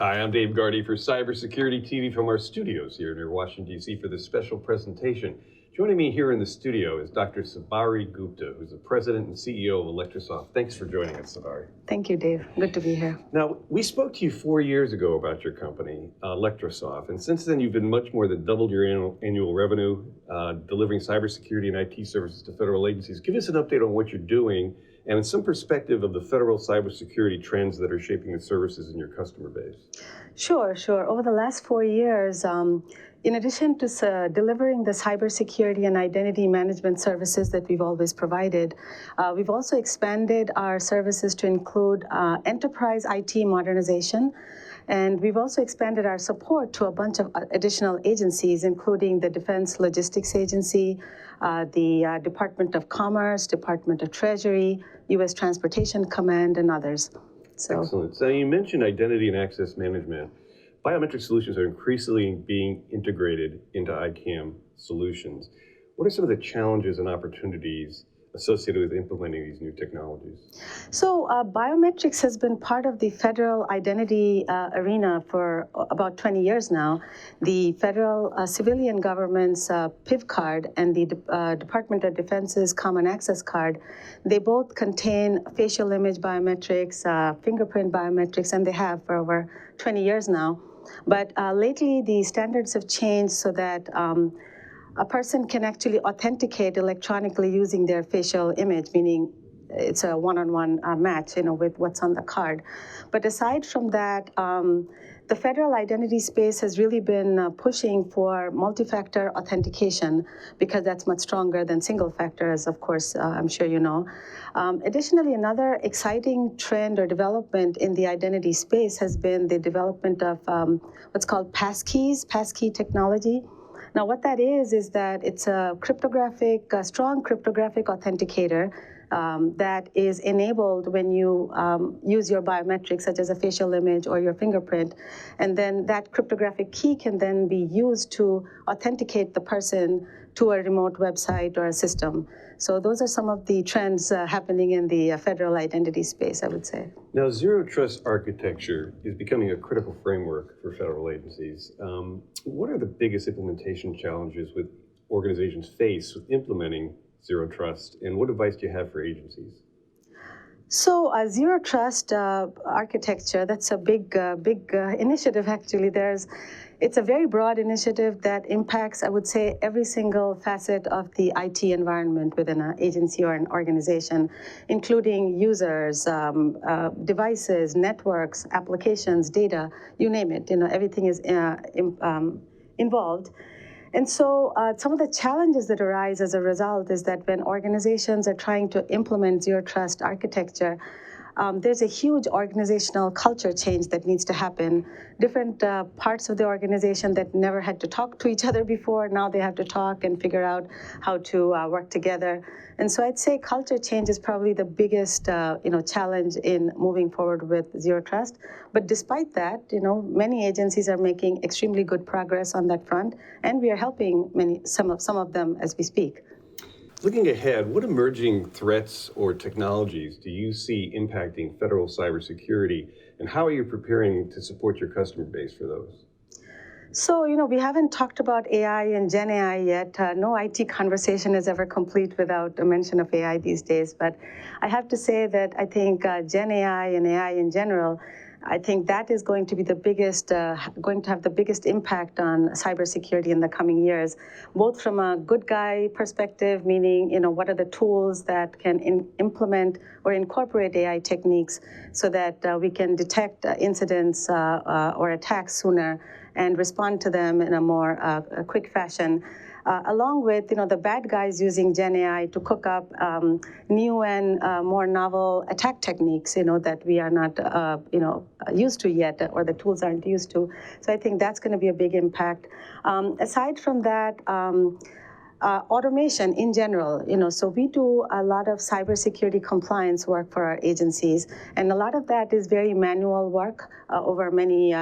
Hi, I'm Dave Gardy for Cybersecurity TV from our studios here near Washington, D.C. for this special presentation. Joining me here in the studio is Dr. Sabari Gupta, who's the president and CEO of Electrosoft. Thanks for joining us, Sabari. Thank you, Dave. Good to be here. Now, we spoke to you 4 years ago about your company, Electrosoft, and since then you've been much more than doubled your annual revenue, delivering cybersecurity and IT services to federal agencies. Give us an update on what you're doing and some perspective of the federal cybersecurity trends that are shaping the services in your customer base. Sure. Over the last 4 years, in addition to delivering the cybersecurity and identity management services that we've always provided, we've also expanded our services to include enterprise IT modernization. And we've also expanded our support to a bunch of additional agencies, including the Defense Logistics Agency, the Department of Commerce, Department of Treasury, U.S. Transportation Command, and others. Excellent. So you mentioned identity and access management. Biometric solutions are increasingly being integrated into ICAM solutions. What are some of the challenges and opportunities associated with implementing these new technologies? So biometrics has been part of the federal identity arena for about 20 years now. The federal civilian government's PIV card and the Department of Defense's Common Access card, they both contain facial image biometrics, fingerprint biometrics, and they have for over 20 years now. But lately, the standards have changed so that a person can actually authenticate electronically using their facial image, meaning it's a one-on-one match, with what's on the card. But aside from that, the federal identity space has really been pushing for multi-factor authentication because that's much stronger than single factor, as of course, I'm sure you know. Additionally, another exciting trend or development in the identity space has been the development of what's called passkey technology. Now, what that is that it's a strong cryptographic authenticator that is enabled when you use your biometrics, such as a facial image or your fingerprint. And then that cryptographic key can then be used to authenticate the person to a remote website or a system. So those are some of the trends happening in the federal identity space, I would say. Now, zero trust architecture is becoming a critical framework for federal agencies. What are the biggest implementation challenges with organizations face with implementing zero trust, and what advice do you have for agencies? So zero trust architecture, that's a big initiative, actually. It's a very broad initiative that impacts, I would say, every single facet of the IT environment within an agency or an organization, including users, devices, networks, applications, data, you name it. Everything is involved. And so some of the challenges that arise as a result is that when organizations are trying to implement zero trust architecture, there's a huge organizational culture change that needs to happen. Different parts of the organization that never had to talk to each other before, now they have to talk and figure out how to work together. And so I'd say culture change is probably the biggest challenge in moving forward with zero trust. But despite that, many agencies are making extremely good progress on that front, and we are helping some of them as we speak. Looking ahead, what emerging threats or technologies do you see impacting federal cybersecurity, and how are you preparing to support your customer base for those? So, we haven't talked about AI and Gen AI yet. No IT conversation is ever complete without a mention of AI these days. But I have to say that I think Gen AI and AI in general, I think that is going to be going to have the biggest impact on cybersecurity in the coming years, both from a good guy perspective, meaning, what are the tools that can implement or incorporate AI techniques so that we can detect incidents or attacks sooner and respond to them in a more quick fashion. Along with the bad guys using Gen AI to cook up new and more novel attack techniques that we are not used to yet, or the tools aren't used to. So I think that's going to be a big impact. Aside from that, automation in general, so we do a lot of cybersecurity compliance work for our agencies, and a lot of that is very manual work over many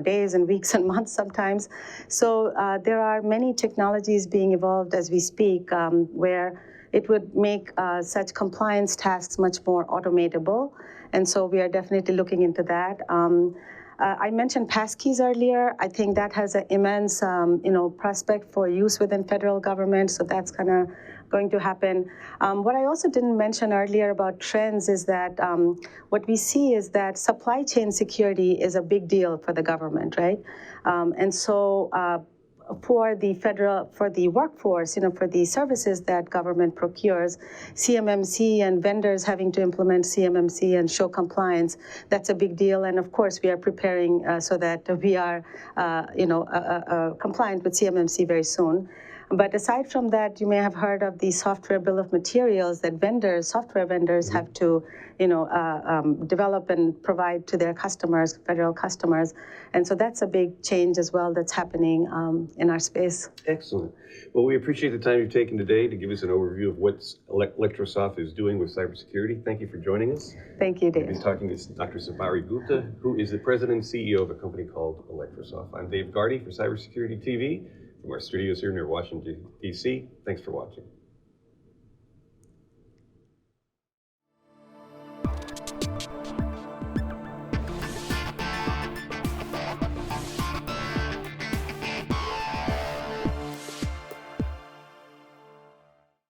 days and weeks and months sometimes. So there are many technologies being evolved as we speak where it would make such compliance tasks much more automatable, and so we are definitely looking into that. I mentioned passkeys earlier. I think that has an immense, prospect for use within federal government. So that's kind of going to happen. What I also didn't mention earlier about trends is that what we see is that supply chain security is a big deal for the government, right? And so for the workforce, for the services that government procures, CMMC and vendors having to implement CMMC and show compliance, that's a big deal. And of course, we are preparing so that we are, compliant with CMMC very soon. But aside from that, you may have heard of the software bill of materials that software vendors have to, develop and provide to their customers, federal customers. And so that's a big change as well that's happening in our space. Excellent. Well, we appreciate the time you've taken today to give us an overview of what Electrosoft is doing with cybersecurity. Thank you for joining us. Thank you, Dave. We've been talking to Dr. Sabari Gupta, who is the president and CEO of a company called Electrosoft. I'm Dave Gardy for Cybersecurity TV from our studios here near Washington, D.C. Thanks for watching.